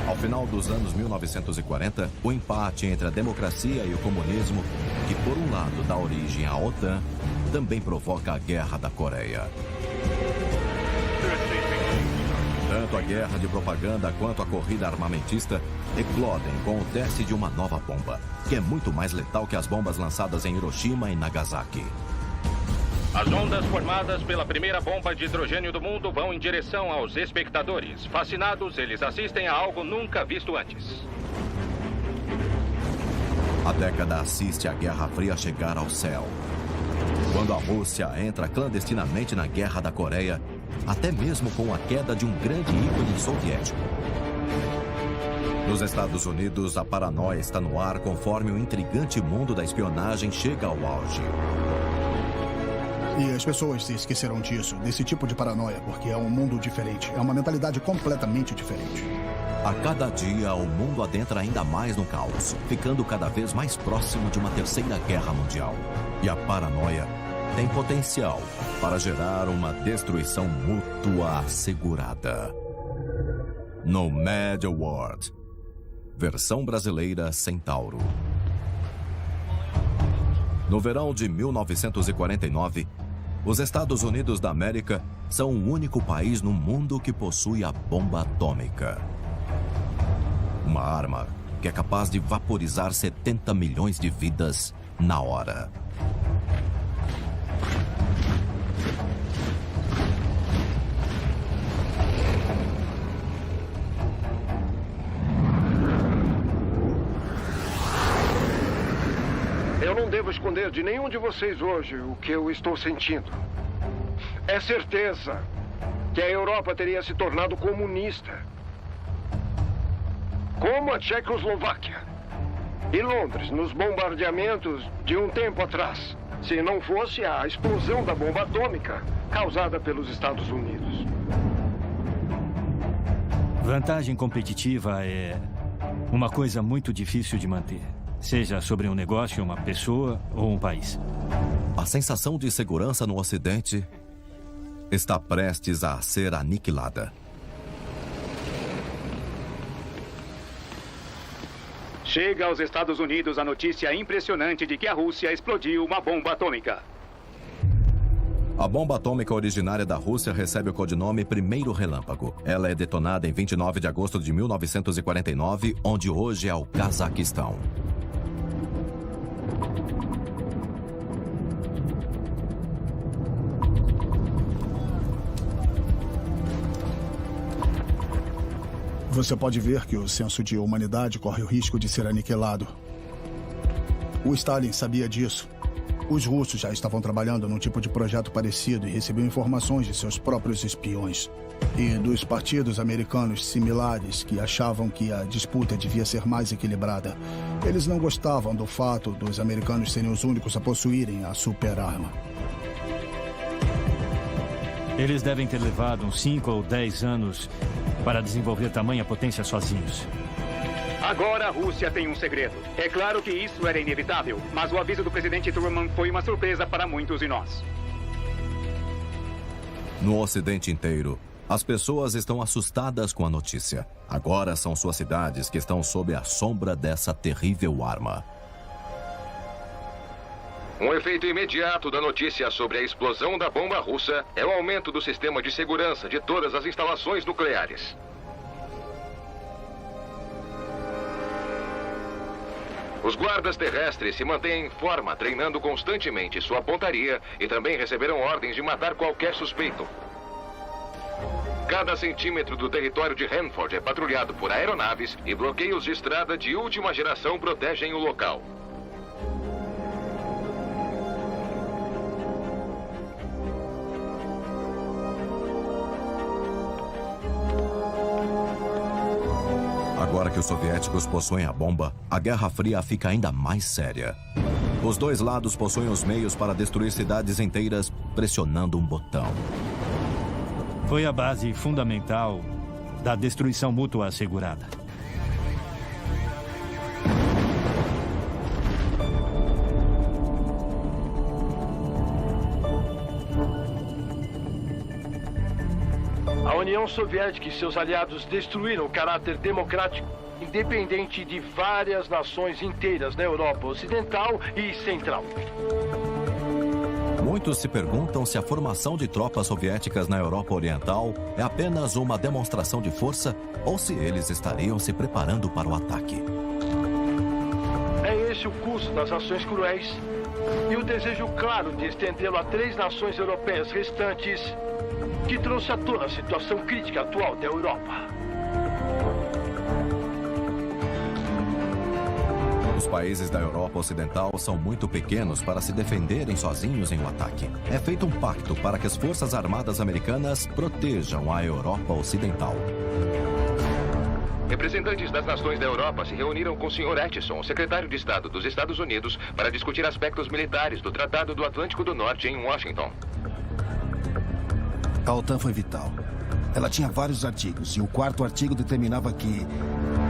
Ao final dos anos 1940, o empate entre a democracia e o comunismo, que por um lado dá origem à OTAN, também provoca a Guerra da Coreia. Tanto a guerra de propaganda quanto a corrida armamentista eclodem com o teste de uma nova bomba, que é muito mais letal que as bombas lançadas em Hiroshima e Nagasaki. As ondas formadas pela primeira bomba de hidrogênio do mundo vão em direção aos espectadores. Fascinados, eles assistem a algo nunca visto antes. A década assiste a Guerra Fria chegar ao céu. Quando a Rússia entra clandestinamente na Guerra da Coreia, até mesmo com a queda de um grande ícone soviético. Nos Estados Unidos, a paranoia está no ar conforme o intrigante mundo da espionagem chega ao auge. E as pessoas se esquecerão disso, desse tipo de paranoia, porque é um mundo diferente, é uma mentalidade completamente diferente. A cada dia, o mundo adentra ainda mais no caos, ficando cada vez mais próximo de uma terceira guerra mundial. E a paranoia tem potencial para gerar uma destruição mútua assegurada. Nomad Award. Versão brasileira Centauro. No verão de 1949, os Estados Unidos da América são o único país no mundo que possui a bomba atômica. Uma arma que é capaz de vaporizar 70 milhões de vidas na hora. Eu não devo esconder de nenhum de vocês hoje o que eu estou sentindo. É certeza que a Europa teria se tornado comunista. Como a Tchecoslováquia e Londres nos bombardeamentos de um tempo atrás, se não fosse a explosão da bomba atômica causada pelos Estados Unidos. Vantagem competitiva é uma coisa muito difícil de manter. Seja sobre um negócio, uma pessoa ou um país. A sensação de segurança no Ocidente está prestes a ser aniquilada. Chega aos Estados Unidos a notícia impressionante de que a Rússia explodiu uma bomba atômica. A bomba atômica originária da Rússia recebe o codinome Primeiro Relâmpago. Ela é detonada em 29 de agosto de 1949, onde hoje é o Cazaquistão. Você pode ver que o senso de humanidade corre o risco de ser aniquilado. O Stalin sabia disso. Os russos já estavam trabalhando num tipo de projeto parecido e recebiam informações de seus próprios espiões. E dos partidos americanos similares que achavam que a disputa devia ser mais equilibrada. Eles não gostavam do fato dos americanos serem os únicos a possuírem a super-arma. Eles devem ter levado uns 5 ou 10 anos para desenvolver tamanha potência sozinhos. Agora a Rússia tem um segredo. É claro que isso era inevitável, mas o aviso do presidente Truman foi uma surpresa para muitos de nós. No Ocidente inteiro, as pessoas estão assustadas com a notícia. Agora são suas cidades que estão sob a sombra dessa terrível arma. Um efeito imediato da notícia sobre a explosão da bomba russa é o aumento do sistema de segurança de todas as instalações nucleares. Os guardas terrestres se mantêm em forma, treinando constantemente sua pontaria e também receberam ordens de matar qualquer suspeito. Cada centímetro do território de Hanford é patrulhado por aeronaves e bloqueios de estrada de última geração protegem o local. Agora que os soviéticos possuem a bomba, a Guerra Fria fica ainda mais séria. Os dois lados possuem os meios para destruir cidades inteiras pressionando um botão. Foi a base fundamental da destruição mútua assegurada. A União Soviética e seus aliados destruíram o caráter democrático independente de várias nações inteiras na Europa Ocidental e Central. Muitos se perguntam se a formação de tropas soviéticas na Europa Oriental é apenas uma demonstração de força ou se eles estariam se preparando para o ataque. É esse o curso das ações cruéis e o desejo claro de estendê-lo a 3 nações europeias restantes que trouxe à tona a situação crítica atual da Europa. Os países da Europa Ocidental são muito pequenos para se defenderem sozinhos em um ataque. É feito um pacto para que as Forças Armadas Americanas protejam a Europa Ocidental. Representantes das nações da Europa se reuniram com o Sr. Acheson, secretário de Estado dos Estados Unidos, para discutir aspectos militares do Tratado do Atlântico do Norte em Washington. A OTAN foi vital. Ela tinha vários artigos, e o 4º artigo determinava que,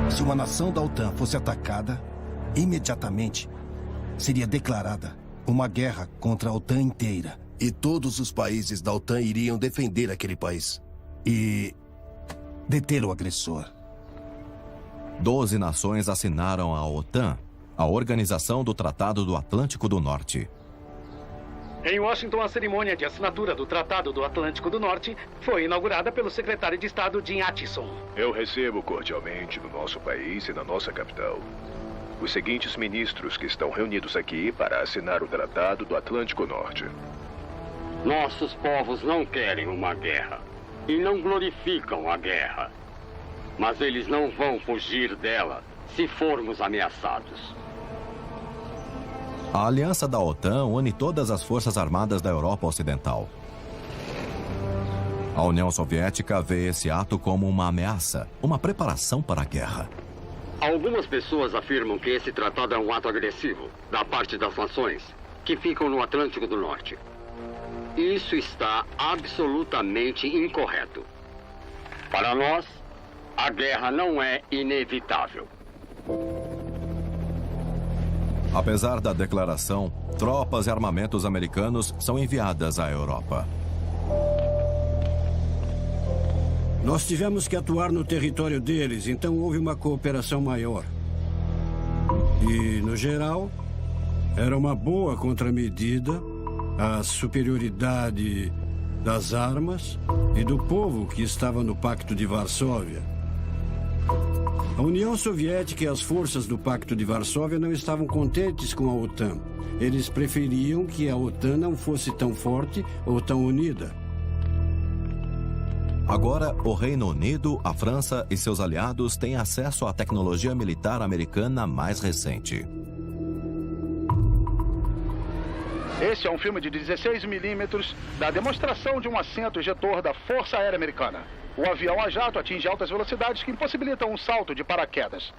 se uma nação da OTAN fosse atacada, imediatamente seria declarada uma guerra contra a OTAN inteira. E todos os países da OTAN iriam defender aquele país. E deter o agressor. 12 nações assinaram a OTAN, a Organização do Tratado do Atlântico do Norte. Em Washington, a cerimônia de assinatura do Tratado do Atlântico do Norte foi inaugurada pelo secretário de Estado Jim Acheson. Eu recebo cordialmente no nosso país e na nossa capital os seguintes ministros que estão reunidos aqui para assinar o Tratado do Atlântico Norte. Nossos povos não querem uma guerra e não glorificam a guerra. Mas eles não vão fugir dela se formos ameaçados. A aliança da OTAN une todas as forças armadas da Europa Ocidental. A União Soviética vê esse ato como uma ameaça, uma preparação para a guerra. Algumas pessoas afirmam que esse tratado é um ato agressivo da parte das nações que ficam no Atlântico do Norte. Isso está absolutamente incorreto. Para nós, a guerra não é inevitável. Apesar da declaração, tropas e armamentos americanos são enviadas à Europa. Nós tivemos que atuar no território deles, então houve uma cooperação maior. E, no geral, era uma boa contramedida à superioridade das armas e do povo que estava no Pacto de Varsóvia. A União Soviética e as forças do Pacto de Varsóvia não estavam contentes com a OTAN. Eles preferiam que a OTAN não fosse tão forte ou tão unida. Agora, o Reino Unido, a França e seus aliados têm acesso à tecnologia militar americana mais recente. Esse é um filme de 16 milímetros da demonstração de um assento ejetor da Força Aérea Americana. O avião a jato atinge altas velocidades que impossibilitam um salto de paraquedas.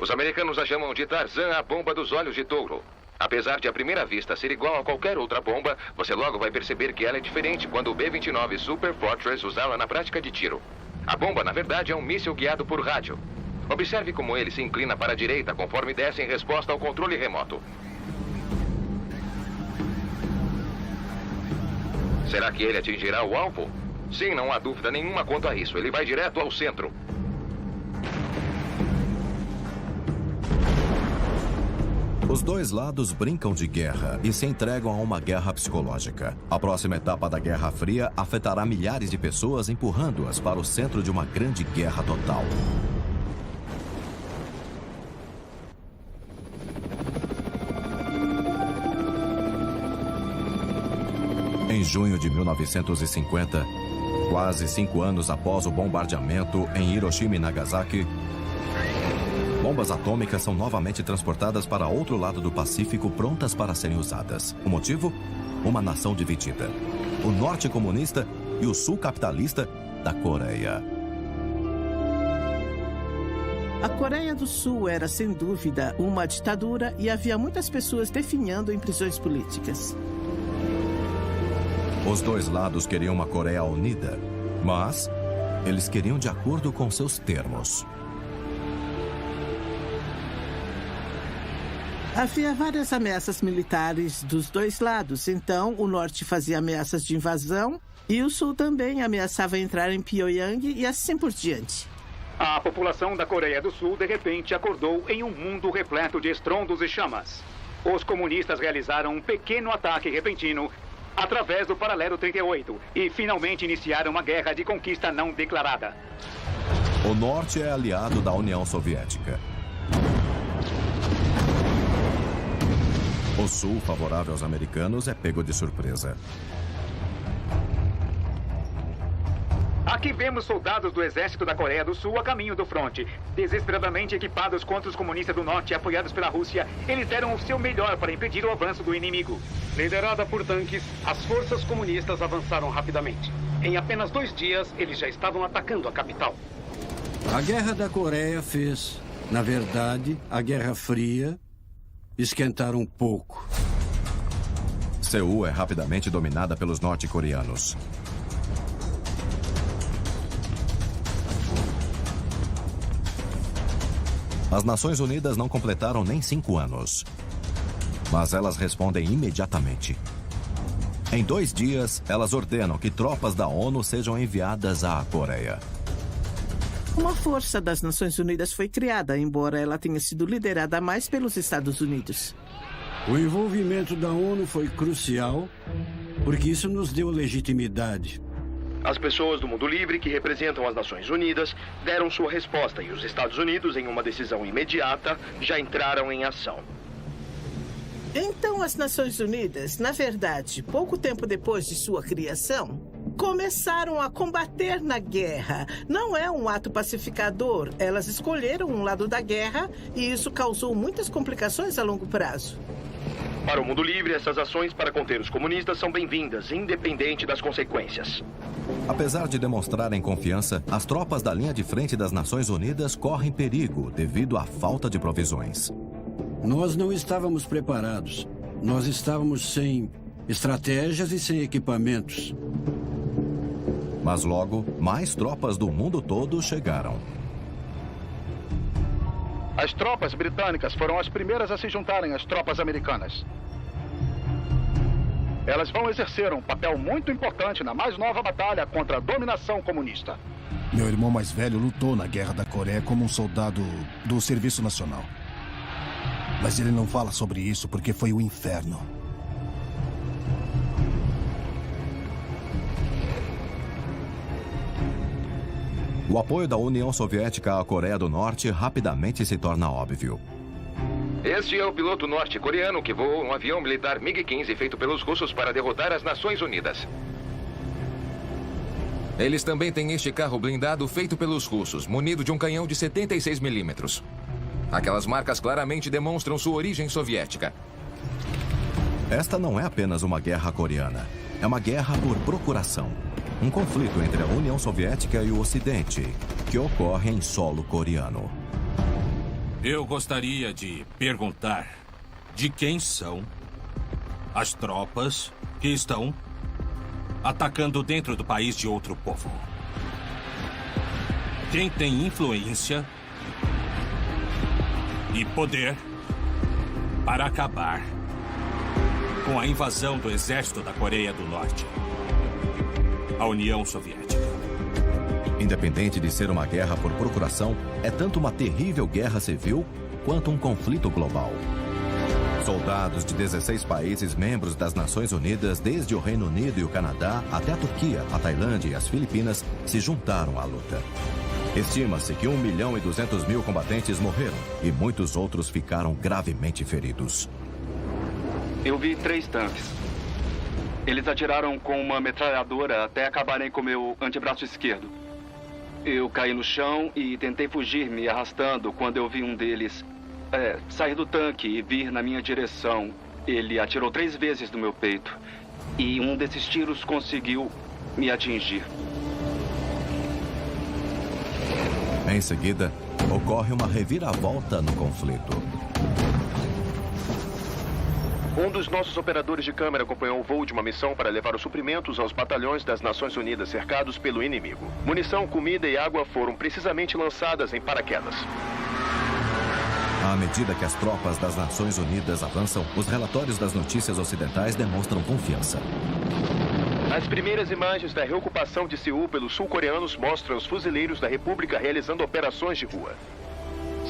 Os americanos a chamam de Tarzan, a bomba dos olhos de touro. Apesar de à primeira vista ser igual a qualquer outra bomba, você logo vai perceber que ela é diferente quando o B-29 Super Fortress usá-la na prática de tiro. A bomba, na verdade, é um míssil guiado por rádio. Observe como ele se inclina para a direita conforme desce em resposta ao controle remoto. Será que ele atingirá o alvo? Sim, não há dúvida nenhuma quanto a isso. Ele vai direto ao centro. Os dois lados brincam de guerra e se entregam a uma guerra psicológica. A próxima etapa da Guerra Fria afetará milhares de pessoas, empurrando-as para o centro de uma grande guerra total. Em junho de 1950, quase 5 anos após o bombardeamento em Hiroshima e Nagasaki, bombas atômicas são novamente transportadas para outro lado do Pacífico, prontas para serem usadas. O motivo? Uma nação dividida. O norte comunista e o sul capitalista da Coreia. A Coreia do Sul era, sem dúvida, uma ditadura e havia muitas pessoas definhando em prisões políticas. Os dois lados queriam uma Coreia unida, mas eles queriam de acordo com seus termos. Havia várias ameaças militares dos dois lados, então o norte fazia ameaças de invasão e o sul também ameaçava entrar em Pyongyang e assim por diante. A população da Coreia do Sul, de repente, acordou em um mundo repleto de estrondos e chamas. Os comunistas realizaram um pequeno ataque repentino através do Paralelo 38 e finalmente iniciaram uma guerra de conquista não declarada. O norte é aliado da União Soviética. O sul, favorável aos americanos, é pego de surpresa. Aqui vemos soldados do exército da Coreia do Sul a caminho do fronte. Desesperadamente equipados contra os comunistas do norte, apoiados pela Rússia, eles deram o seu melhor para impedir o avanço do inimigo. Liderada por tanques, as forças comunistas avançaram rapidamente. Em apenas 2 dias, eles já estavam atacando a capital. A Guerra da Coreia fez, na verdade, a Guerra Fria esquentar um pouco. Seul é rapidamente dominada pelos norte-coreanos. As Nações Unidas não completaram nem 5 anos. Mas elas respondem imediatamente. Em 2 dias, elas ordenam que tropas da ONU sejam enviadas à Coreia. Uma força das Nações Unidas foi criada, embora ela tenha sido liderada mais pelos Estados Unidos. O envolvimento da ONU foi crucial, porque isso nos deu legitimidade. As pessoas do mundo livre que representam as Nações Unidas deram sua resposta e os Estados Unidos, em uma decisão imediata, já entraram em ação. Então, as Nações Unidas, na verdade, pouco tempo depois de sua criação, começaram a combater na guerra. Não é um ato pacificador. Elas escolheram um lado da guerra e isso causou muitas complicações a longo prazo. Para o mundo livre, essas ações para conter os comunistas são bem-vindas, independente das consequências. Apesar de demonstrarem confiança, as tropas da linha de frente das Nações Unidas correm perigo devido à falta de provisões. Nós não estávamos preparados. Nós estávamos sem estratégias e sem equipamentos. Mas logo, mais tropas do mundo todo chegaram. As tropas britânicas foram as primeiras a se juntarem às tropas americanas. Elas vão exercer um papel muito importante na mais nova batalha contra a dominação comunista. Meu irmão mais velho lutou na Guerra da Coreia como um soldado do Serviço Nacional. Mas ele não fala sobre isso porque foi o inferno. O apoio da União Soviética à Coreia do Norte rapidamente se torna óbvio. Este é o piloto norte-coreano que voou um avião militar MiG-15 feito pelos russos para derrotar as Nações Unidas. Eles também têm este carro blindado feito pelos russos, munido de um canhão de 76 milímetros. Aquelas marcas claramente demonstram sua origem soviética. Esta não é apenas uma guerra coreana. É uma guerra por procuração. Um conflito entre a União Soviética e o Ocidente, que ocorre em solo coreano. Eu gostaria de perguntar de quem são as tropas que estão atacando dentro do país de outro povo. Quem tem influência e poder para acabar com a invasão do exército da Coreia do Norte. A União Soviética. Independente de ser uma guerra por procuração, é tanto uma terrível guerra civil quanto um conflito global. Soldados de 16 países membros das Nações Unidas, desde o Reino Unido e o Canadá até a Turquia, a Tailândia e as Filipinas, se juntaram à luta. Estima-se que 1.200.000 combatentes morreram e muitos outros ficaram gravemente feridos. Eu vi 3 tanques. Eles atiraram com uma metralhadora até acabarem com meu antebraço esquerdo. Eu caí no chão e tentei fugir me arrastando quando eu vi um deles sair do tanque e vir na minha direção. Ele atirou 3 vezes no meu peito e um desses tiros conseguiu me atingir. Em seguida, ocorre uma reviravolta no conflito. Um dos nossos operadores de câmera acompanhou o voo de uma missão para levar os suprimentos aos batalhões das Nações Unidas cercados pelo inimigo. Munição, comida e água foram precisamente lançadas em paraquedas. À medida que as tropas das Nações Unidas avançam, os relatórios das notícias ocidentais demonstram confiança. As primeiras imagens da reocupação de Seul pelos sul-coreanos mostram os fuzileiros da República realizando operações de rua.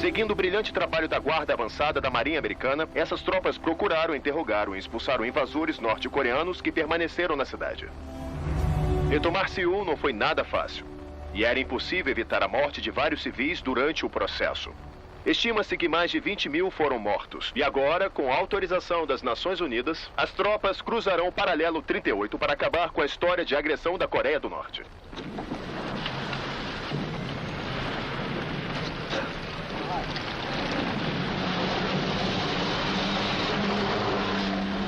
Seguindo o brilhante trabalho da Guarda Avançada da Marinha Americana, essas tropas procuraram, interrogaram e expulsaram invasores norte-coreanos que permaneceram na cidade. Retomar Seul não foi nada fácil, e era impossível evitar a morte de vários civis durante o processo. Estima-se que mais de 20 mil foram mortos. E agora, com autorização das Nações Unidas, as tropas cruzarão o paralelo 38 para acabar com a história de agressão da Coreia do Norte.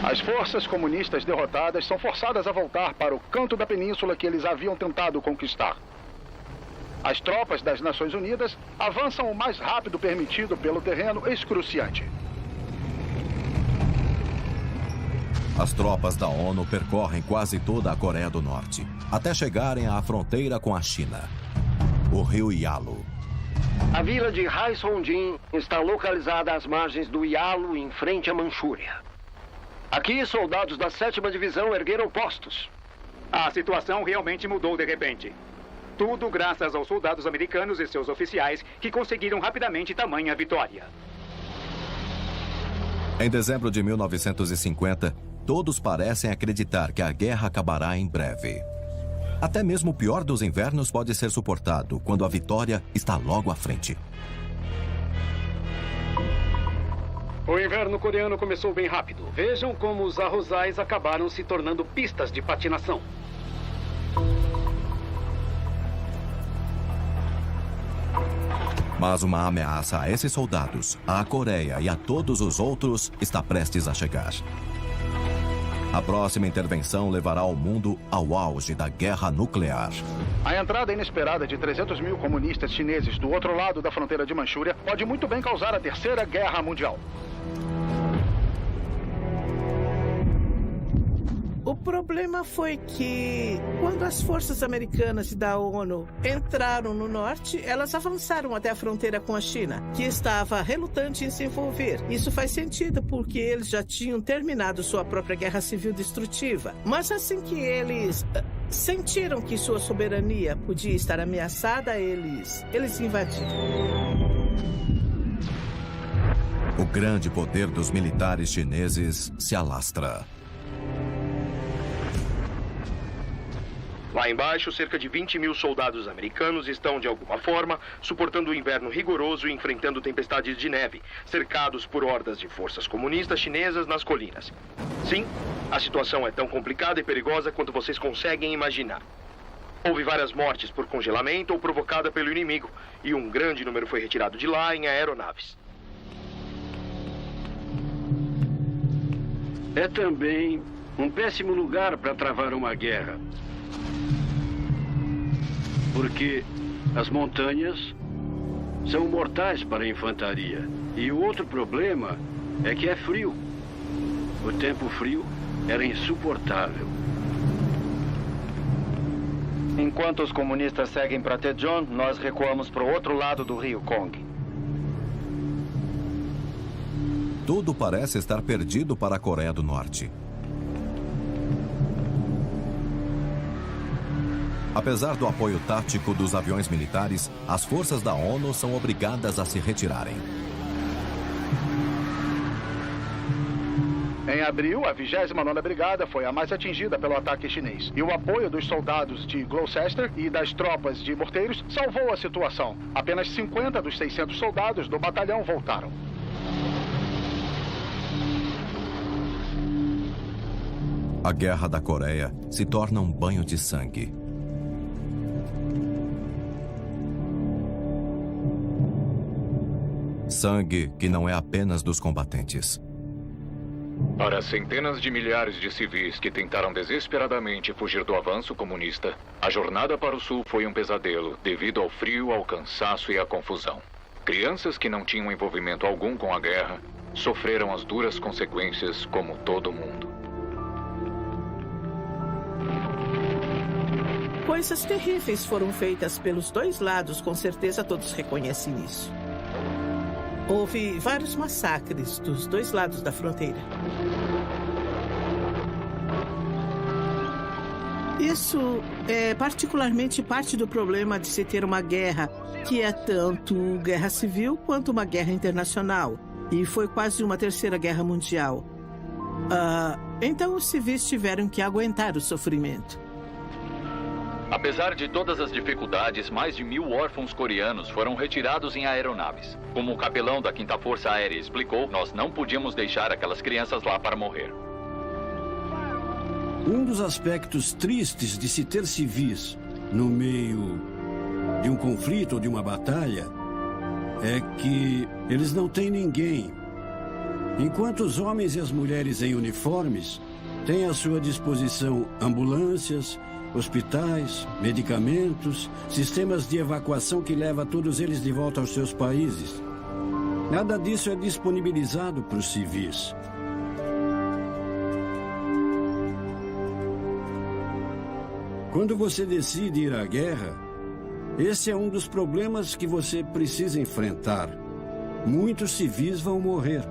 As forças comunistas derrotadas são forçadas a voltar para o canto da península que eles haviam tentado conquistar. As tropas das Nações Unidas avançam o mais rápido permitido pelo terreno excruciante. As tropas da ONU percorrem quase toda a Coreia do Norte, até chegarem à fronteira com a China, o rio Yalu. A vila de Haesongjin está localizada às margens do Yalu, em frente à Manchúria. Aqui, soldados da 7ª Divisão ergueram postos. A situação realmente mudou de repente. Tudo graças aos soldados americanos e seus oficiais que conseguiram rapidamente tamanha vitória. Em dezembro de 1950, todos parecem acreditar que a guerra acabará em breve. Até mesmo o pior dos invernos pode ser suportado quando a vitória está logo à frente. O inverno coreano começou bem rápido. Vejam como os arrozais acabaram se tornando pistas de patinação. Mas uma ameaça a esses soldados, à Coreia e a todos os outros está prestes a chegar. A próxima intervenção levará o mundo ao auge da guerra nuclear. A entrada inesperada de 300 mil comunistas chineses do outro lado da fronteira de Manchúria pode muito bem causar a Terceira Guerra Mundial. O problema foi que, quando as forças americanas e da ONU entraram no norte, elas avançaram até a fronteira com a China, que estava relutante em se envolver. Isso faz sentido porque eles já tinham terminado sua própria guerra civil destrutiva. Mas assim que eles sentiram que sua soberania podia estar ameaçada, eles invadiram. O grande poder dos militares chineses se alastra. Lá embaixo, cerca de 20 mil soldados americanos estão, de alguma forma, suportando o inverno rigoroso e enfrentando tempestades de neve, cercados por hordas de forças comunistas chinesas nas colinas. Sim, a situação é tão complicada e perigosa quanto vocês conseguem imaginar. Houve várias mortes por congelamento ou provocada pelo inimigo, e um grande número foi retirado de lá em aeronaves. É também um péssimo lugar para travar uma guerra. Porque as montanhas são mortais para a infantaria. E o outro problema é que é frio. O tempo frio era insuportável. Enquanto os comunistas seguem para Daejeon, nós recuamos para o outro lado do rio Kong. Tudo parece estar perdido para a Coreia do Norte. Apesar do apoio tático dos aviões militares, as forças da ONU são obrigadas a se retirarem. Em abril, a 29ª Brigada foi a mais atingida pelo ataque chinês. E o apoio dos soldados de Gloucester e das tropas de morteiros salvou a situação. Apenas 50 dos 600 soldados do batalhão voltaram. A Guerra da Coreia se torna um banho de sangue. Sangue que não é apenas dos combatentes. Para centenas de milhares de civis que tentaram desesperadamente fugir do avanço comunista, a jornada para o sul foi um pesadelo devido ao frio, ao cansaço e à confusão. Crianças que não tinham envolvimento algum com a guerra sofreram as duras consequências como todo mundo. Coisas terríveis foram feitas pelos dois lados, com certeza todos reconhecem isso. Houve vários massacres dos dois lados da fronteira. Isso é particularmente parte do problema de se ter uma guerra, que é tanto guerra civil quanto uma guerra internacional. E foi quase uma terceira guerra mundial. Então os civis tiveram que aguentar o sofrimento. Apesar de todas as dificuldades, mais de 1.000 órfãos coreanos foram retirados em aeronaves. Como o capelão da 5ª Força Aérea explicou, nós não podíamos deixar aquelas crianças lá para morrer. Um dos aspectos tristes de se ter civis no meio de um conflito ou de uma batalha é que eles não têm ninguém. Enquanto os homens e as mulheres em uniformes têm à sua disposição ambulâncias, hospitais, medicamentos, sistemas de evacuação que leva todos eles de volta aos seus países. Nada disso é disponibilizado para os civis. Quando você decide ir à guerra, esse é um dos problemas que você precisa enfrentar. Muitos civis vão morrer.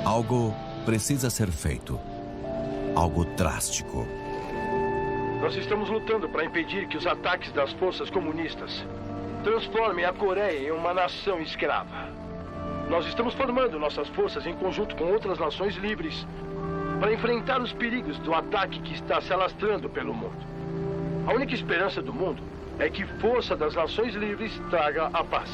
Algo precisa ser feito. Algo drástico. Nós estamos lutando para impedir que os ataques das forças comunistas transformem a Coreia em uma nação escrava. Nós estamos formando nossas forças em conjunto com outras nações livres para enfrentar os perigos do ataque que está se alastrando pelo mundo. A única esperança do mundo é que força das nações livres traga a paz.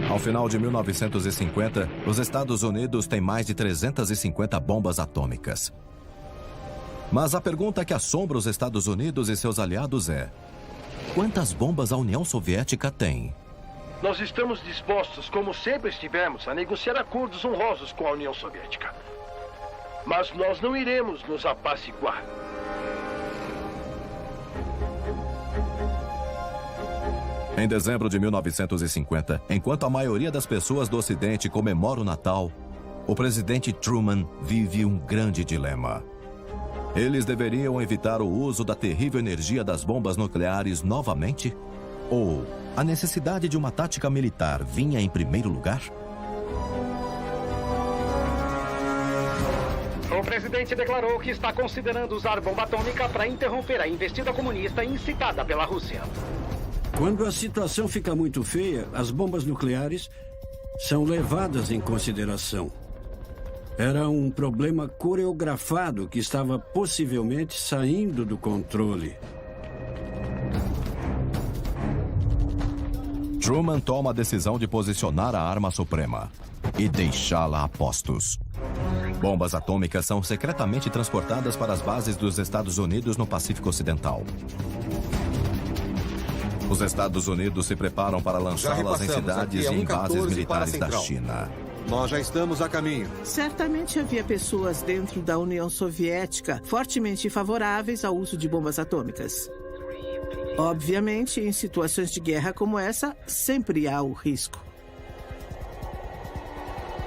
Ao final de 1950, os Estados Unidos têm mais de 350 bombas atômicas. Mas a pergunta que assombra os Estados Unidos e seus aliados é: quantas bombas a União Soviética tem? Nós estamos dispostos, como sempre estivemos, a negociar acordos honrosos com a União Soviética. Mas nós não iremos nos apaciguar. Em dezembro de 1950, enquanto a maioria das pessoas do Ocidente comemora o Natal, o presidente Truman vive um grande dilema. Eles deveriam evitar o uso da terrível energia das bombas nucleares novamente? Ou a necessidade de uma tática militar vinha em primeiro lugar? O presidente declarou que está considerando usar bomba atômica para interromper a investida comunista incitada pela Rússia. Quando a situação fica muito feia, as bombas nucleares são levadas em consideração. Era um problema coreografado que estava possivelmente saindo do controle. Truman toma a decisão de posicionar a arma suprema e deixá-la a postos. Bombas atômicas são secretamente transportadas para as bases dos Estados Unidos no Pacífico Ocidental. Os Estados Unidos se preparam para lançá-las em cidades e em bases militares da China. Nós já estamos a caminho. Certamente havia pessoas dentro da União Soviética fortemente favoráveis ao uso de bombas atômicas. Obviamente, em situações de guerra como essa, sempre há o risco.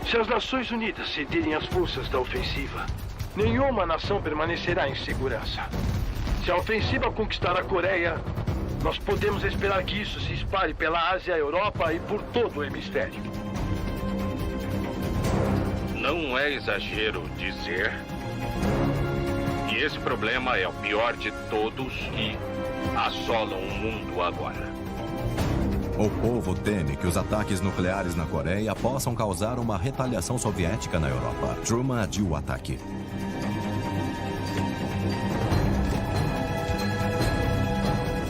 Se as Nações Unidas cederem as forças da ofensiva, nenhuma nação permanecerá em segurança. Se a ofensiva conquistar a Coreia, nós podemos esperar que isso se espalhe pela Ásia, Europa e por todo o hemisfério. Não é exagero dizer que esse problema é o pior de todos que assolam o mundo agora. O povo teme que os ataques nucleares na Coreia possam causar uma retaliação soviética na Europa. Truman adiou o ataque.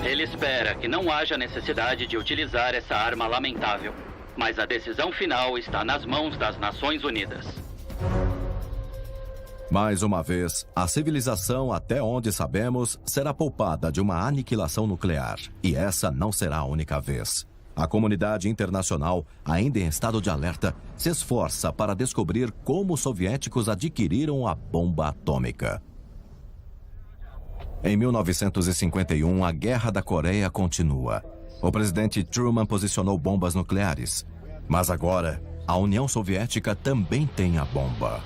Ele espera que não haja necessidade de utilizar essa arma lamentável, mas a decisão final está nas mãos das Nações Unidas. Mais uma vez, a civilização, até onde sabemos, será poupada de uma aniquilação nuclear. E essa não será a única vez. A comunidade internacional, ainda em estado de alerta, se esforça para descobrir como os soviéticos adquiriram a bomba atômica. Em 1951, a Guerra da Coreia continua. O presidente Truman posicionou bombas nucleares. Mas agora, a União Soviética também tem a bomba.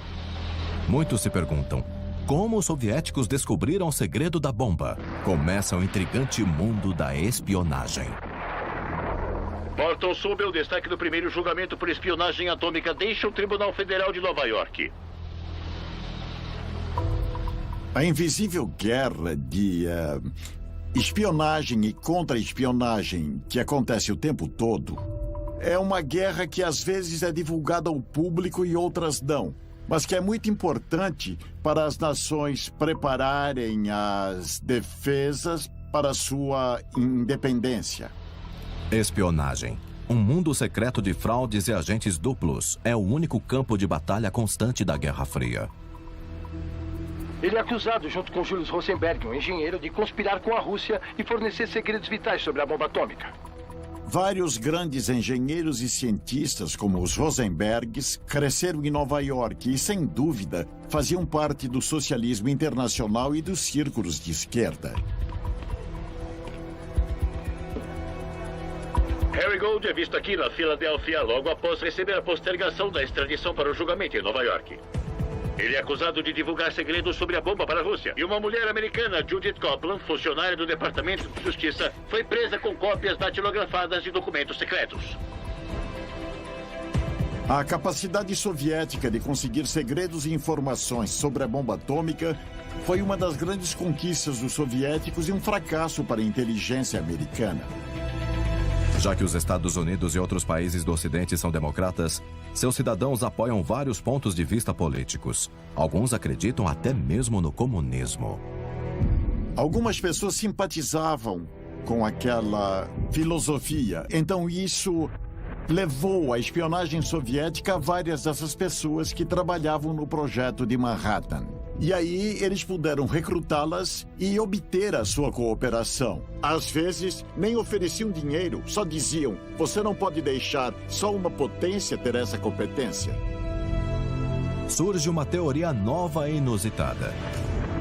Muitos se perguntam, como os soviéticos descobriram o segredo da bomba? Começa o intrigante mundo da espionagem. Morton sob o destaque do primeiro julgamento por espionagem atômica deixa o Tribunal Federal de Nova York. A invisível guerra de espionagem e contra-espionagem que acontece o tempo todo é uma guerra que às vezes é divulgada ao público e outras não, mas que é muito importante para as nações prepararem as defesas para sua independência. Espionagem. Um mundo secreto de fraudes e agentes duplos é o único campo de batalha constante da Guerra Fria. Ele é acusado, junto com Julius Rosenberg, um engenheiro, de conspirar com a Rússia e fornecer segredos vitais sobre a bomba atômica. Vários grandes engenheiros e cientistas, como os Rosenbergs, cresceram em Nova York e, sem dúvida, faziam parte do socialismo internacional e dos círculos de esquerda. Harry Gold é visto aqui na Filadélfia logo após receber a postergação da extradição para o julgamento em Nova York. Ele é acusado de divulgar segredos sobre a bomba para a Rússia. E uma mulher americana, Judith Copeland, funcionária do Departamento de Justiça, foi presa com cópias datilografadas de documentos secretos. A capacidade soviética de conseguir segredos e informações sobre a bomba atômica foi uma das grandes conquistas dos soviéticos e um fracasso para a inteligência americana. Já que os Estados Unidos e outros países do Ocidente são democratas, seus cidadãos apoiam vários pontos de vista políticos. Alguns acreditam até mesmo no comunismo. Algumas pessoas simpatizavam com aquela filosofia. Então isso levou a espionagem soviética a várias dessas pessoas que trabalhavam no projeto de Manhattan. E aí eles puderam recrutá-las e obter a sua cooperação. Às vezes, nem ofereciam dinheiro, só diziam: você não pode deixar só uma potência ter essa competência. Surge uma teoria nova e inusitada.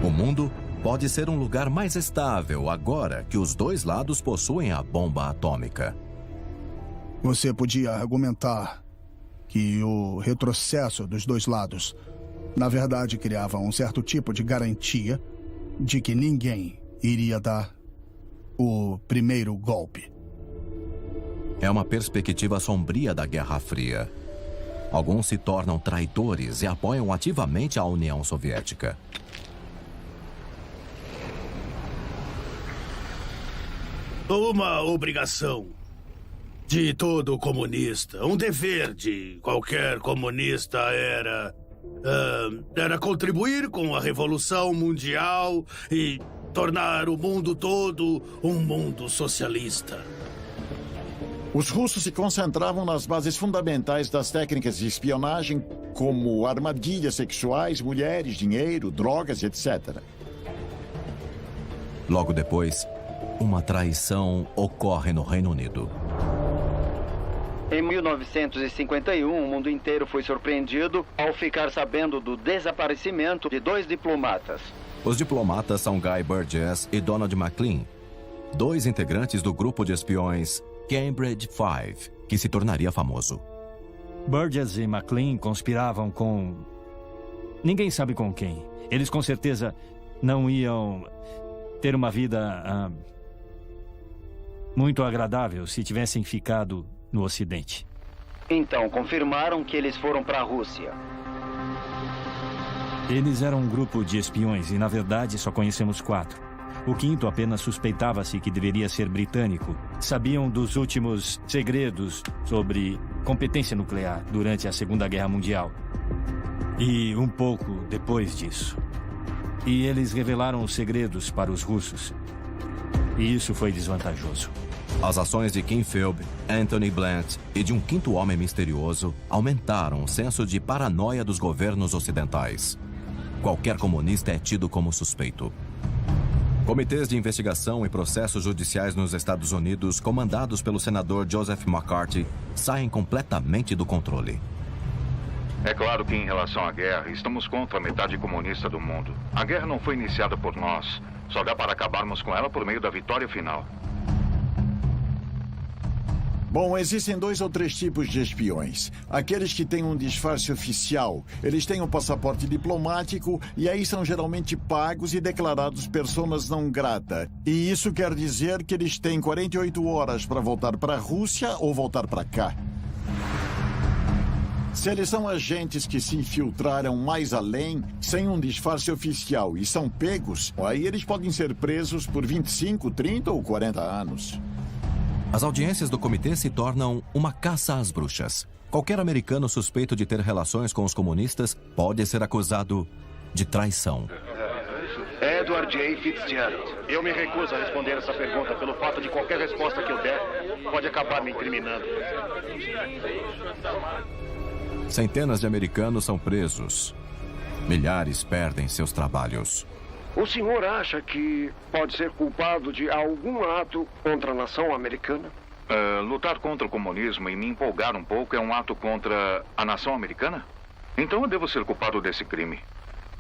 O mundo pode ser um lugar mais estável agora que os dois lados possuem a bomba atômica. Você podia argumentar que o retrocesso dos dois lados, na verdade, criava um certo tipo de garantia de que ninguém iria dar o primeiro golpe. É uma perspectiva sombria da Guerra Fria. Alguns se tornam traidores e apoiam ativamente a União Soviética. Uma obrigação de todo comunista, um dever de qualquer comunista era contribuir com a Revolução Mundial e tornar o mundo todo um mundo socialista. Os russos se concentravam nas bases fundamentais das técnicas de espionagem, como armadilhas sexuais, mulheres, dinheiro, drogas, etc. Logo depois, uma traição ocorre no Reino Unido. Em 1951, o mundo inteiro foi surpreendido ao ficar sabendo do desaparecimento de 2 diplomatas. Os diplomatas são Guy Burgess e Donald Maclean, 2 integrantes do grupo de espiões Cambridge 5, que se tornaria famoso. Burgess e Maclean conspiravam com... ninguém sabe com quem. Eles com certeza não iam ter uma vida muito agradável se tivessem ficado no Ocidente. Então, confirmaram que eles foram para a Rússia. Eles eram um grupo de espiões e, na verdade, só conhecemos 4. O 5º apenas suspeitava-se que deveria ser britânico. Sabiam dos últimos segredos sobre competência nuclear durante a Segunda Guerra Mundial. E um pouco depois disso. E eles revelaram os segredos para os russos. E isso foi desvantajoso. As ações de Kim Philby, Anthony Blunt e de um 5º homem misterioso aumentaram o senso de paranoia dos governos ocidentais. Qualquer comunista é tido como suspeito. Comitês de investigação e processos judiciais nos Estados Unidos, comandados pelo senador Joseph McCarthy, saem completamente do controle. É claro que, em relação à guerra, estamos contra a metade comunista do mundo. A guerra não foi iniciada por nós. Só dá para acabarmos com ela por meio da vitória final. Bom, existem 2 ou 3 tipos de espiões. Aqueles que têm um disfarce oficial. Eles têm um passaporte diplomático e aí são geralmente pagos e declarados personas não grata. E isso quer dizer que eles têm 48 horas para voltar para a Rússia ou voltar para cá. Se eles são agentes que se infiltraram mais além, sem um disfarce oficial e são pegos, aí eles podem ser presos por 25, 30 ou 40 anos. As audiências do comitê se tornam uma caça às bruxas. Qualquer americano suspeito de ter relações com os comunistas pode ser acusado de traição. Edward J. Fitzgerald. Eu me recuso a responder essa pergunta pelo fato de qualquer resposta que eu der pode acabar me incriminando. Centenas de americanos são presos. Milhares perdem seus trabalhos. O senhor acha que pode ser culpado de algum ato contra a nação americana? Lutar contra o comunismo e me empolgar um pouco é um ato contra a nação americana? Então eu devo ser culpado desse crime.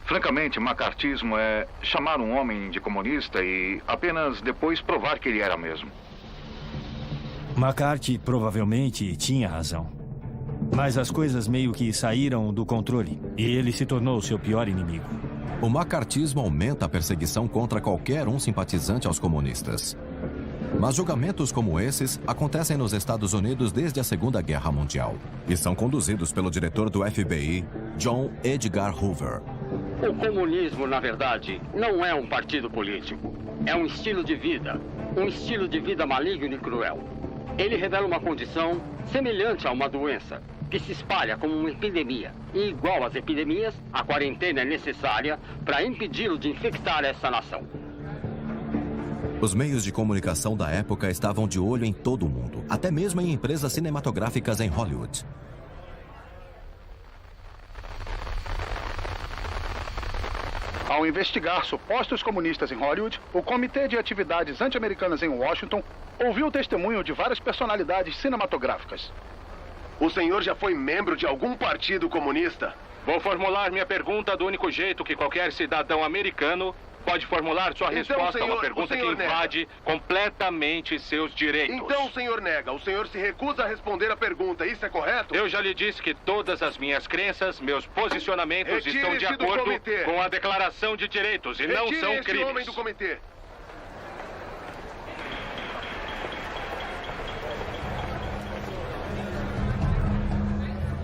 Francamente, macartismo é chamar um homem de comunista e apenas depois provar que ele era mesmo. McCarthy provavelmente tinha razão. Mas as coisas meio que saíram do controle e ele se tornou seu pior inimigo. O macartismo aumenta a perseguição contra qualquer um simpatizante aos comunistas. Mas julgamentos como esses acontecem nos Estados Unidos desde a Segunda Guerra Mundial e são conduzidos pelo diretor do FBI, John Edgar Hoover. O comunismo, na verdade, não é um partido político. É um estilo de vida maligno e cruel. Ele revela uma condição semelhante a uma doença, que se espalha como uma epidemia. E igual às epidemias, a quarentena é necessária para impedi-lo de infectar essa nação. Os meios de comunicação da época estavam de olho em todo o mundo, até mesmo em empresas cinematográficas em Hollywood. Ao investigar supostos comunistas em Hollywood, o Comitê de Atividades Anti-Americanas em Washington ouviu o testemunho de várias personalidades cinematográficas. O senhor já foi membro de algum partido comunista? Vou formular minha pergunta do único jeito que qualquer cidadão americano pode formular sua resposta a uma pergunta que invade completamente seus direitos. Então o senhor nega. O senhor se recusa a responder a pergunta. Isso é correto? Eu já lhe disse que todas as minhas crenças, meus posicionamentos estão de acordo com a Declaração de Direitos e não são crimes. Retire esse homem do comitê.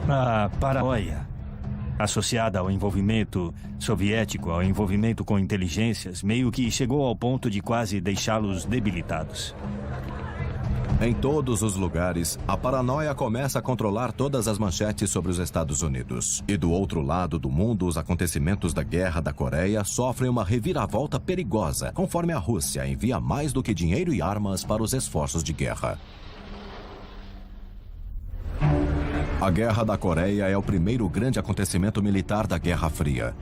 A paranoia associada ao envolvimento soviético, ao envolvimento com inteligências, meio que chegou ao ponto de quase deixá-los debilitados. Em todos os lugares, a paranoia começa a controlar todas as manchetes sobre os Estados Unidos. E do outro lado do mundo, os acontecimentos da Guerra da Coreia sofrem uma reviravolta perigosa, conforme a Rússia envia mais do que dinheiro e armas para os esforços de guerra. A Guerra da Coreia é o primeiro grande acontecimento militar da Guerra Fria,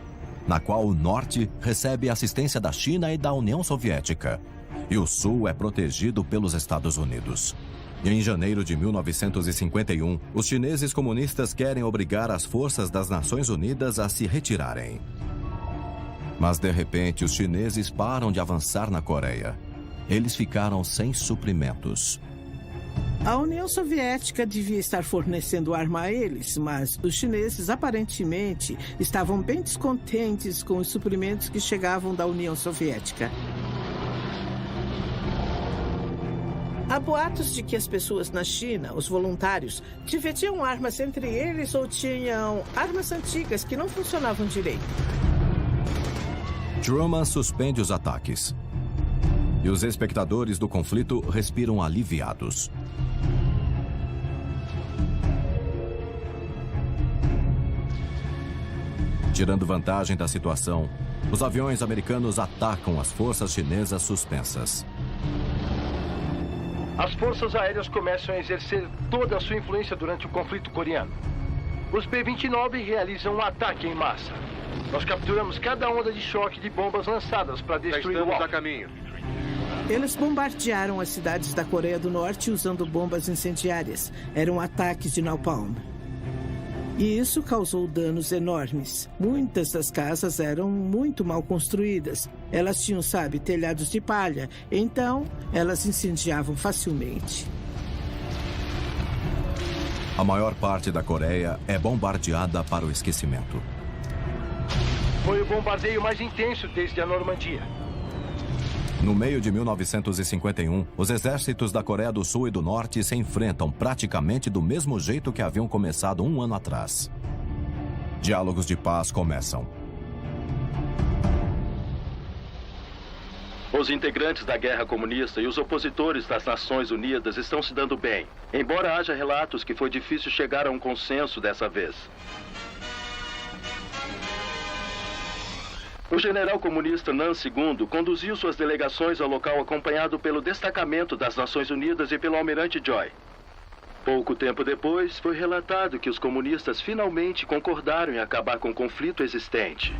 na qual o Norte recebe assistência da China e da União Soviética, e o Sul é protegido pelos Estados Unidos. E em janeiro de 1951, os chineses comunistas querem obrigar as forças das Nações Unidas a se retirarem. Mas, de repente, os chineses param de avançar na Coreia. Eles ficaram sem suprimentos. A União Soviética devia estar fornecendo arma a eles, mas os chineses aparentemente estavam bem descontentes com os suprimentos que chegavam da União Soviética. Há boatos de que as pessoas na China, os voluntários, dividiam armas entre eles ou tinham armas antigas que não funcionavam direito. Truman suspende os ataques. E os espectadores do conflito respiram aliviados. Tirando vantagem da situação, os aviões americanos atacam as forças chinesas suspensas. As forças aéreas começam a exercer toda a sua influência durante o conflito coreano. Os B-29 realizam um ataque em massa. Nós capturamos cada onda de choque de bombas lançadas para destruir o alvo. A caminho. Eles bombardearam as cidades da Coreia do Norte usando bombas incendiárias. Eram ataques de napalm. E isso causou danos enormes. Muitas das casas eram muito mal construídas. Elas tinham, telhados de palha. Então, elas incendiavam facilmente. A maior parte da Coreia é bombardeada para o esquecimento. Foi o bombardeio mais intenso desde a Normandia. No meio de 1951, os exércitos da Coreia do Sul e do Norte se enfrentam praticamente do mesmo jeito que haviam começado um ano atrás. Diálogos de paz começam. Os integrantes da guerra comunista e os opositores das Nações Unidas estão se dando bem, embora haja relatos que foi difícil chegar a um consenso dessa vez. O general comunista Nan II conduziu suas delegações ao local acompanhado pelo destacamento das Nações Unidas e pelo almirante Choi. Pouco tempo depois, foi relatado que os comunistas finalmente concordaram em acabar com o conflito existente.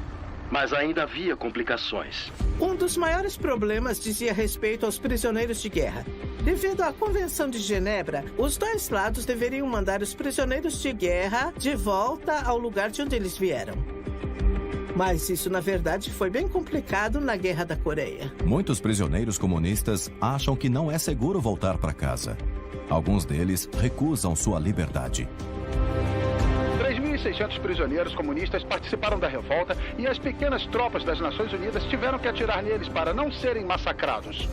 Mas ainda havia complicações. Um dos maiores problemas dizia respeito aos prisioneiros de guerra. Devido à Convenção de Genebra, os dois lados deveriam mandar os prisioneiros de guerra de volta ao lugar de onde eles vieram. Mas isso, na verdade, foi bem complicado na Guerra da Coreia. Muitos prisioneiros comunistas acham que não é seguro voltar para casa. Alguns deles recusam sua liberdade. 3.600 prisioneiros comunistas participaram da revolta e as pequenas tropas das Nações Unidas tiveram que atirar neles para não serem massacrados.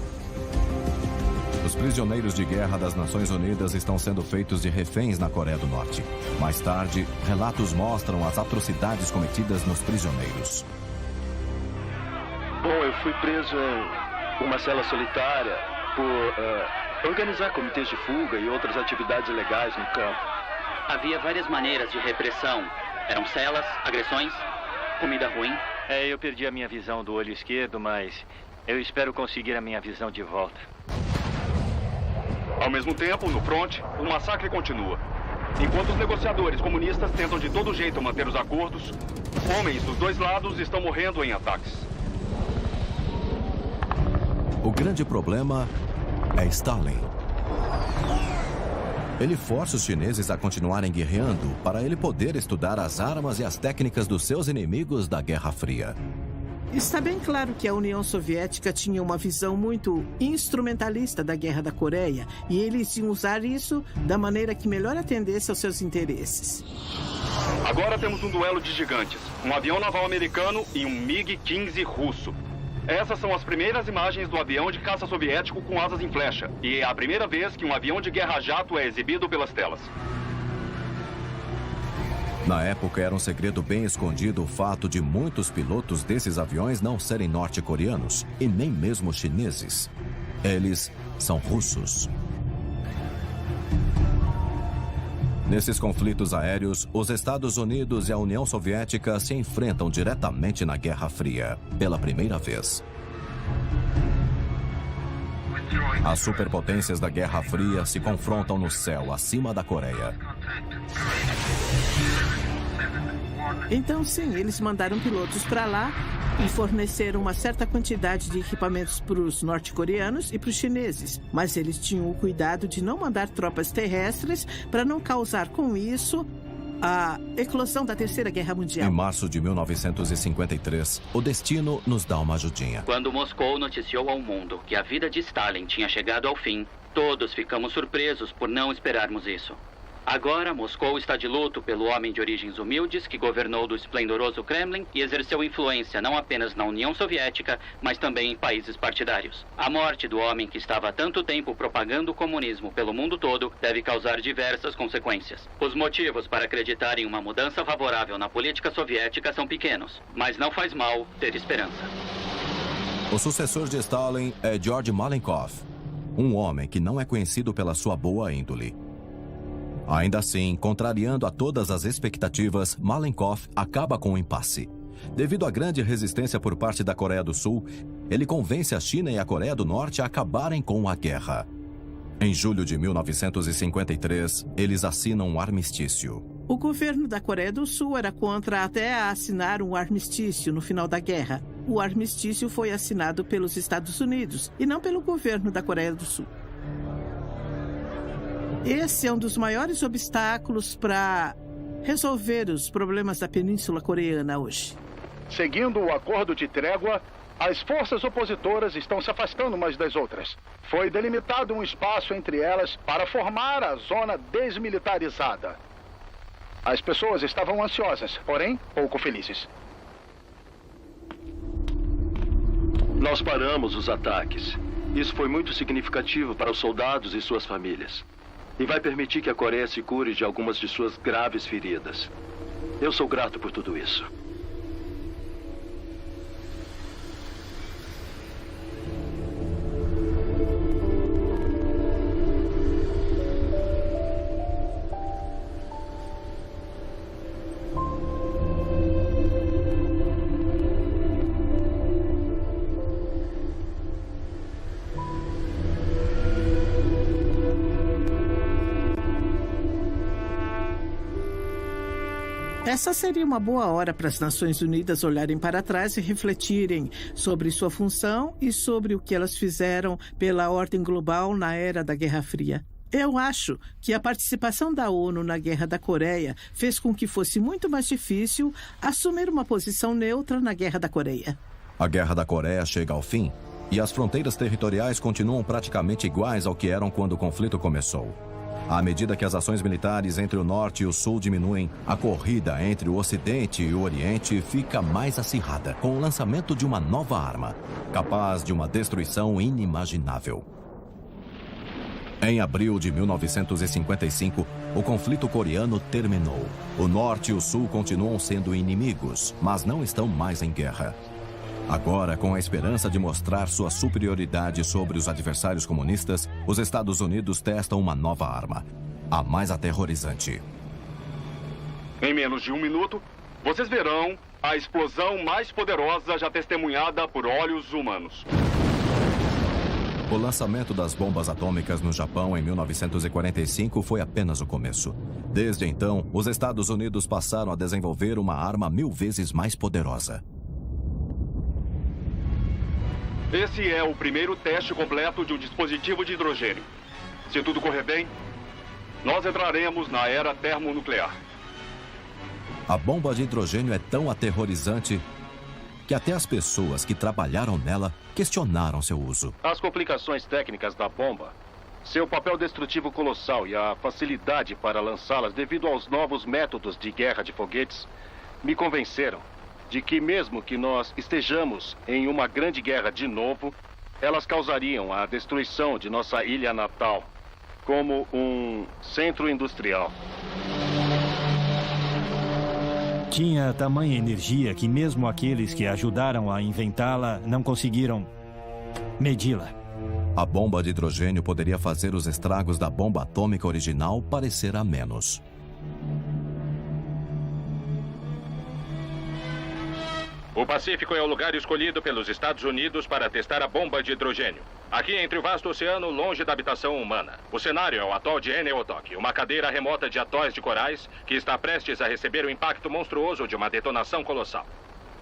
Os prisioneiros de guerra das Nações Unidas estão sendo feitos de reféns na Coreia do Norte. Mais tarde, relatos mostram as atrocidades cometidas nos prisioneiros. Bom, eu fui preso em uma cela solitária por organizar comitês de fuga e outras atividades ilegais no campo. Havia várias maneiras de repressão. Eram celas, agressões, comida ruim. Eu perdi a minha visão do olho esquerdo, mas eu espero conseguir a minha visão de volta. Ao mesmo tempo, no fronte, o massacre continua. Enquanto os negociadores comunistas tentam de todo jeito manter os acordos, homens dos dois lados estão morrendo em ataques. O grande problema é Stalin. Ele força os chineses a continuarem guerreando para ele poder estudar as armas e as técnicas dos seus inimigos da Guerra Fria. Está bem claro que a União Soviética tinha uma visão muito instrumentalista da Guerra da Coreia e eles iam usar isso da maneira que melhor atendesse aos seus interesses. Agora temos um duelo de gigantes, um avião naval americano e um MiG-15 russo. Essas são as primeiras imagens do avião de caça soviético com asas em flecha e é a primeira vez que um avião de guerra-jato é exibido pelas telas. Na época, era um segredo bem escondido o fato de muitos pilotos desses aviões não serem norte-coreanos e nem mesmo chineses. Eles são russos. Nesses conflitos aéreos, os Estados Unidos e a União Soviética se enfrentam diretamente na Guerra Fria, pela primeira vez. As superpotências da Guerra Fria se confrontam no céu, acima da Coreia. Então, sim, eles mandaram pilotos para lá e forneceram uma certa quantidade de equipamentos para os norte-coreanos e para os chineses. Mas eles tinham o cuidado de não mandar tropas terrestres para não causar com isso a eclosão da Terceira Guerra Mundial. Em março de 1953, o destino nos dá uma ajudinha. Quando Moscou noticiou ao mundo que a vida de Stalin tinha chegado ao fim, todos ficamos surpresos por não esperarmos isso. Agora, Moscou está de luto pelo homem de origens humildes que governou do esplendoroso Kremlin e exerceu influência não apenas na União Soviética, mas também em países partidários. A morte do homem que estava há tanto tempo propagando o comunismo pelo mundo todo deve causar diversas consequências. Os motivos para acreditar em uma mudança favorável na política soviética são pequenos, mas não faz mal ter esperança. O sucessor de Stalin é Georgy Malenkov, um homem que não é conhecido pela sua boa índole. Ainda assim, contrariando a todas as expectativas, Malenkov acaba com o impasse. Devido à grande resistência por parte da Coreia do Sul, ele convence a China e a Coreia do Norte a acabarem com a guerra. Em julho de 1953, eles assinam um armistício. O governo da Coreia do Sul era contra até assinar um armistício no final da guerra. O armistício foi assinado pelos Estados Unidos e não pelo governo da Coreia do Sul. Esse é um dos maiores obstáculos para resolver os problemas da Península Coreana hoje. Seguindo o acordo de trégua, As forças opositoras estão se afastando umas das outras. Foi delimitado um espaço entre elas para formar a zona desmilitarizada. As pessoas estavam ansiosas, porém pouco felizes. Nós paramos os ataques. Isso foi muito significativo para os soldados e suas famílias. E vai permitir que a Coreia se cure de algumas de suas graves feridas. Eu sou grato por tudo isso. Essa seria uma boa hora para as Nações Unidas olharem para trás e refletirem sobre sua função e sobre o que elas fizeram pela ordem global na era da Guerra Fria. Eu acho que a participação da ONU na Guerra da Coreia fez com que fosse muito mais difícil assumir uma posição neutra na Guerra da Coreia. A Guerra da Coreia chega ao fim e as fronteiras territoriais continuam praticamente iguais ao que eram quando o conflito começou. À medida que as ações militares entre o Norte e o Sul diminuem, a corrida entre o Ocidente e o Oriente fica mais acirrada, com o lançamento de uma nova arma, capaz de uma destruição inimaginável. Em abril de 1955, o conflito coreano terminou. O Norte e o Sul continuam sendo inimigos, mas não estão mais em guerra. Agora, com a esperança de mostrar sua superioridade sobre os adversários comunistas, os Estados Unidos testam uma nova arma, a mais aterrorizante. Em menos de 1 minuto, vocês verão a explosão mais poderosa já testemunhada por olhos humanos. O lançamento das bombas atômicas no Japão em 1945 foi apenas o começo. Desde então, os Estados Unidos passaram a desenvolver uma arma 1000 vezes mais poderosa. Esse é o primeiro teste completo de um dispositivo de hidrogênio. Se tudo correr bem, nós entraremos na era termonuclear. A bomba de hidrogênio é tão aterrorizante que até as pessoas que trabalharam nela questionaram seu uso. As complicações técnicas da bomba, seu papel destrutivo colossal e a facilidade para lançá-las devido aos novos métodos de guerra de foguetes me convenceram de que mesmo que nós estejamos em uma grande guerra de novo, elas causariam a destruição de nossa ilha natal, como um centro industrial. Tinha tamanha energia que mesmo aqueles que ajudaram a inventá-la não conseguiram medi-la. A bomba de hidrogênio poderia fazer os estragos da bomba atômica original parecer a menos. O Pacífico é o lugar escolhido pelos Estados Unidos para testar a bomba de hidrogênio. Aqui entre o vasto oceano, longe da habitação humana. O cenário é o atol de Eneotok, uma cadeira remota de atóis de corais que está prestes a receber o impacto monstruoso de uma detonação colossal.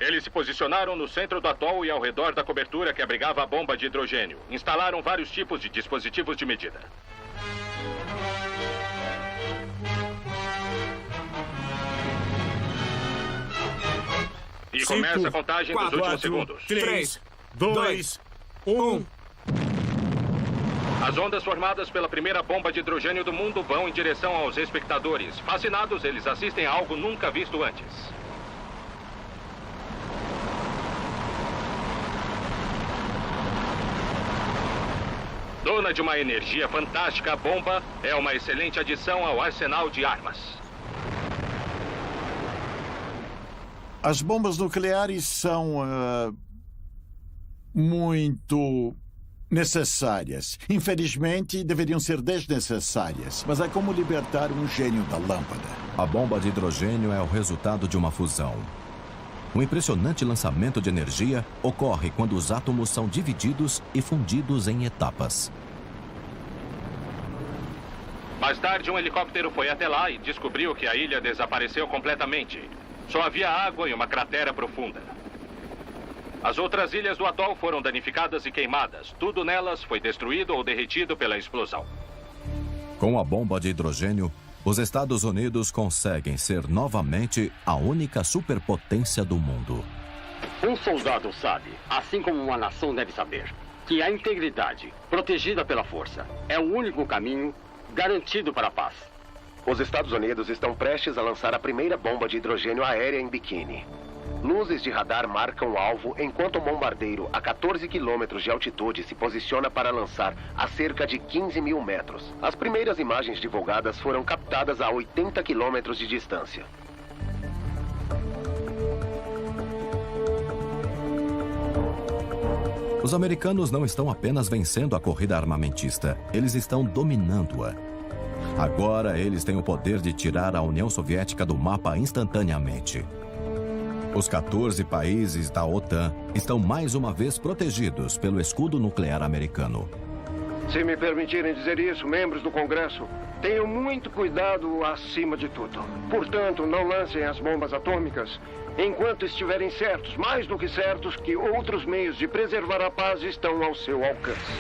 Eles se posicionaram no centro do atol e ao redor da cobertura que abrigava a bomba de hidrogênio. Instalaram vários tipos de dispositivos de medida. E começa a contagem dos últimos segundos. 3, 2, 1... As ondas formadas pela primeira bomba de hidrogênio do mundo vão em direção aos espectadores. Fascinados, eles assistem a algo nunca visto antes. Dona de uma energia fantástica, a bomba é uma excelente adição ao arsenal de armas. As bombas nucleares são muito necessárias. Infelizmente, deveriam ser desnecessárias. Mas é como libertar um gênio da lâmpada. A bomba de hidrogênio é o resultado de uma fusão. Um impressionante lançamento de energia ocorre quando os átomos são divididos e fundidos em etapas. Mais tarde, um helicóptero foi até lá e descobriu que a ilha desapareceu completamente. Só havia água e uma cratera profunda. As outras ilhas do atol foram danificadas e queimadas. Tudo nelas foi destruído ou derretido pela explosão. Com a bomba de hidrogênio, os Estados Unidos conseguem ser novamente a única superpotência do mundo. Um soldado sabe, assim como uma nação deve saber, que a integridade, protegida pela força, é o único caminho garantido para a paz. Os Estados Unidos estão prestes a lançar a primeira bomba de hidrogênio aérea em Bikini. Luzes de radar marcam o alvo enquanto um bombardeiro a 14 quilômetros de altitude se posiciona para lançar a cerca de 15 mil metros. As primeiras imagens divulgadas foram captadas a 80 quilômetros de distância. Os americanos não estão apenas vencendo a corrida armamentista, eles estão dominando-a. Agora eles têm o poder de tirar a União Soviética do mapa instantaneamente. Os 14 países da OTAN estão mais uma vez protegidos pelo escudo nuclear americano. Se me permitirem dizer isso, membros do Congresso, tenham muito cuidado acima de tudo. Portanto, não lancem as bombas atômicas enquanto estiverem certos, mais do que certos, que outros meios de preservar a paz estão ao seu alcance.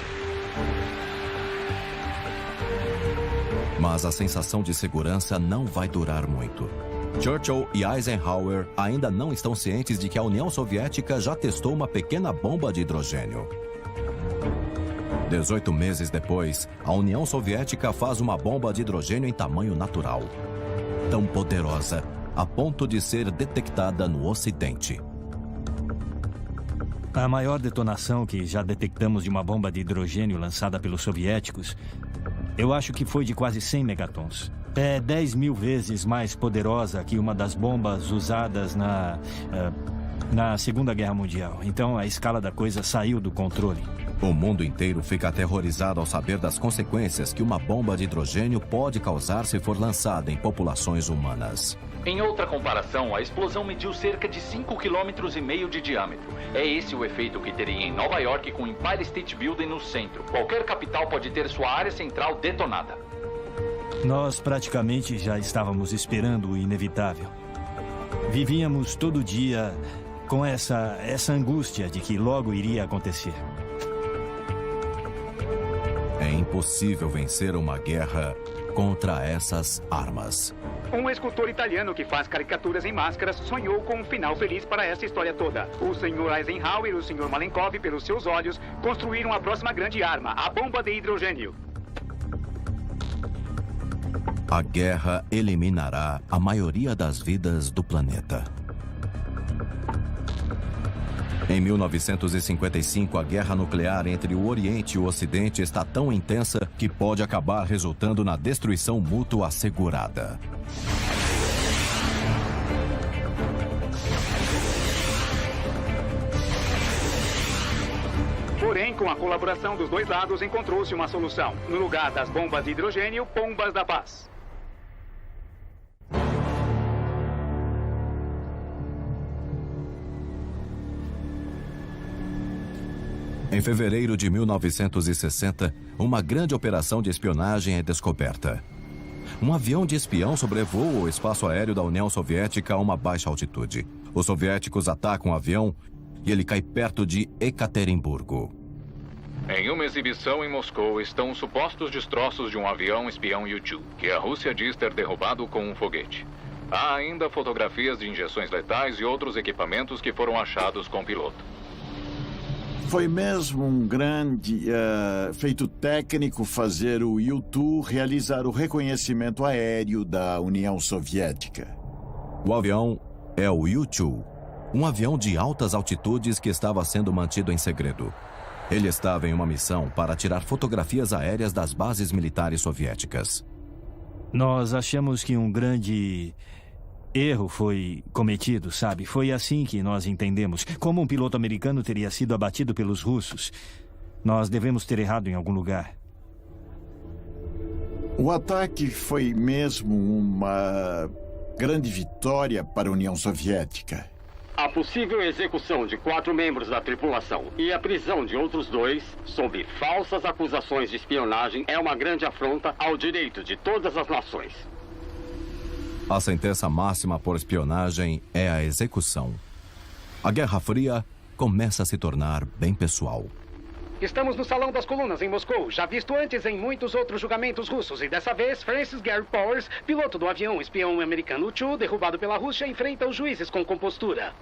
Mas a sensação de segurança não vai durar muito. Churchill e Eisenhower ainda não estão cientes de que a União Soviética já testou uma pequena bomba de hidrogênio. 18 meses depois, a União Soviética faz uma bomba de hidrogênio em tamanho natural. Tão poderosa, a ponto de ser detectada no Ocidente. A maior detonação que já detectamos de uma bomba de hidrogênio lançada pelos soviéticos, eu acho que foi de quase 100 megatons. É 10 mil vezes mais poderosa que uma das bombas usadas na Segunda Guerra Mundial. Então a escala da coisa saiu do controle. O mundo inteiro fica aterrorizado ao saber das consequências que uma bomba de hidrogênio pode causar se for lançada em populações humanas. Em outra comparação, a explosão mediu cerca de 5,5 km de diâmetro. É esse o efeito que teria em Nova York com o Empire State Building no centro. Qualquer capital pode ter sua área central detonada. Nós praticamente já estávamos esperando o inevitável. Vivíamos todo dia com essa angústia de que logo iria acontecer. É impossível vencer uma guerra contra essas armas. Um escultor italiano que faz caricaturas em máscaras sonhou com um final feliz para essa história toda. O Sr. Eisenhower e o Sr. Malenkov, pelos seus olhos, construíram a próxima grande arma, a bomba de hidrogênio. A guerra eliminará a maioria das vidas do planeta. Em 1955, a guerra nuclear entre o Oriente e o Ocidente está tão intensa que pode acabar resultando na destruição mútua assegurada. Porém, com a colaboração dos dois lados, encontrou-se uma solução. No lugar das bombas de hidrogênio, bombas da paz. Em fevereiro de 1960, uma grande operação de espionagem é descoberta. Um avião de espião sobrevoa o espaço aéreo da União Soviética a uma baixa altitude. Os soviéticos atacam o avião e ele cai perto de Ekaterimburgo. Em uma exibição em Moscou estão os supostos destroços de um avião espião U-2, que a Rússia diz ter derrubado com um foguete. Há ainda fotografias de injeções letais e outros equipamentos que foram achados com o piloto. Foi mesmo um grande feito técnico fazer o U-2 realizar o reconhecimento aéreo da União Soviética. O avião é o U-2, um avião de altas altitudes que estava sendo mantido em segredo. Ele estava em uma missão para tirar fotografias aéreas das bases militares soviéticas. Nós achamos que um grande erro foi cometido, sabe? Foi assim que nós entendemos. Como um piloto americano teria sido abatido pelos russos, nós devemos ter errado em algum lugar. O ataque foi mesmo uma grande vitória para a União Soviética. A possível execução de 4 membros da tripulação e a prisão de outros 2 sob falsas acusações de espionagem é uma grande afronta ao direito de todas as nações. A sentença máxima por espionagem é a execução. A Guerra Fria começa a se tornar bem pessoal. Estamos no Salão das Colunas, em Moscou, já visto antes em muitos outros julgamentos russos. E dessa vez, Francis Gary Powers, piloto do avião espião americano U-2, derrubado pela Rússia, enfrenta os juízes com compostura.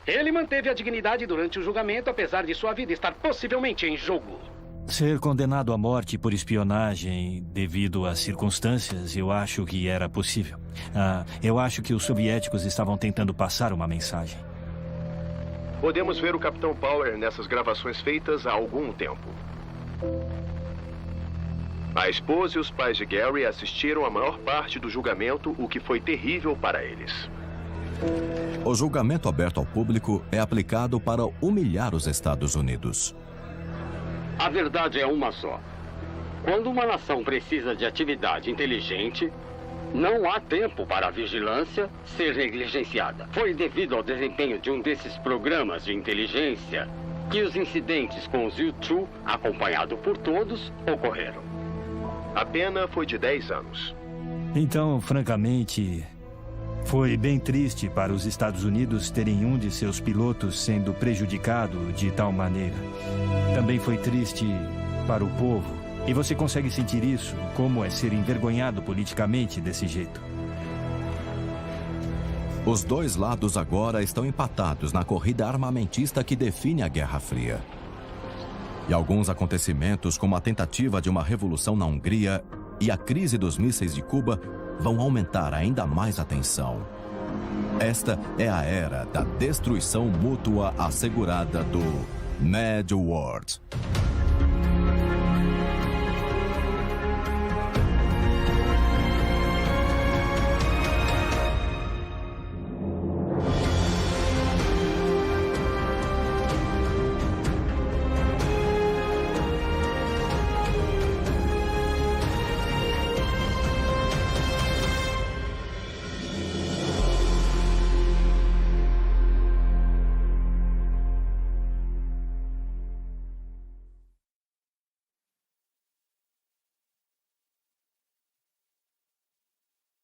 Ele manteve a dignidade durante o julgamento, apesar de sua vida estar possivelmente em jogo. Ser condenado à morte por espionagem devido às circunstâncias, eu acho que era possível. Eu acho que os soviéticos estavam tentando passar uma mensagem. Podemos ver o Capitão Power nessas gravações feitas há algum tempo. A esposa e os pais de Gary assistiram a maior parte do julgamento, o que foi terrível para eles. O julgamento aberto ao público é aplicado para humilhar os Estados Unidos. A verdade é uma só. Quando uma nação precisa de atividade inteligente, não há tempo para a vigilância ser negligenciada. Foi devido ao desempenho de um desses programas de inteligência que os incidentes com os U-2, acompanhado por todos, ocorreram. A pena foi de 10 anos. Então, francamente, foi bem triste para os Estados Unidos terem um de seus pilotos sendo prejudicado de tal maneira. Também foi triste para o povo. E você consegue sentir isso, como é ser envergonhado politicamente desse jeito. Os dois lados agora estão empatados na corrida armamentista que define a Guerra Fria. E alguns acontecimentos, como a tentativa de uma revolução na Hungria e a crise dos mísseis de Cuba, vão aumentar ainda mais a tensão. Esta é a era da destruição mútua assegurada do Mad World.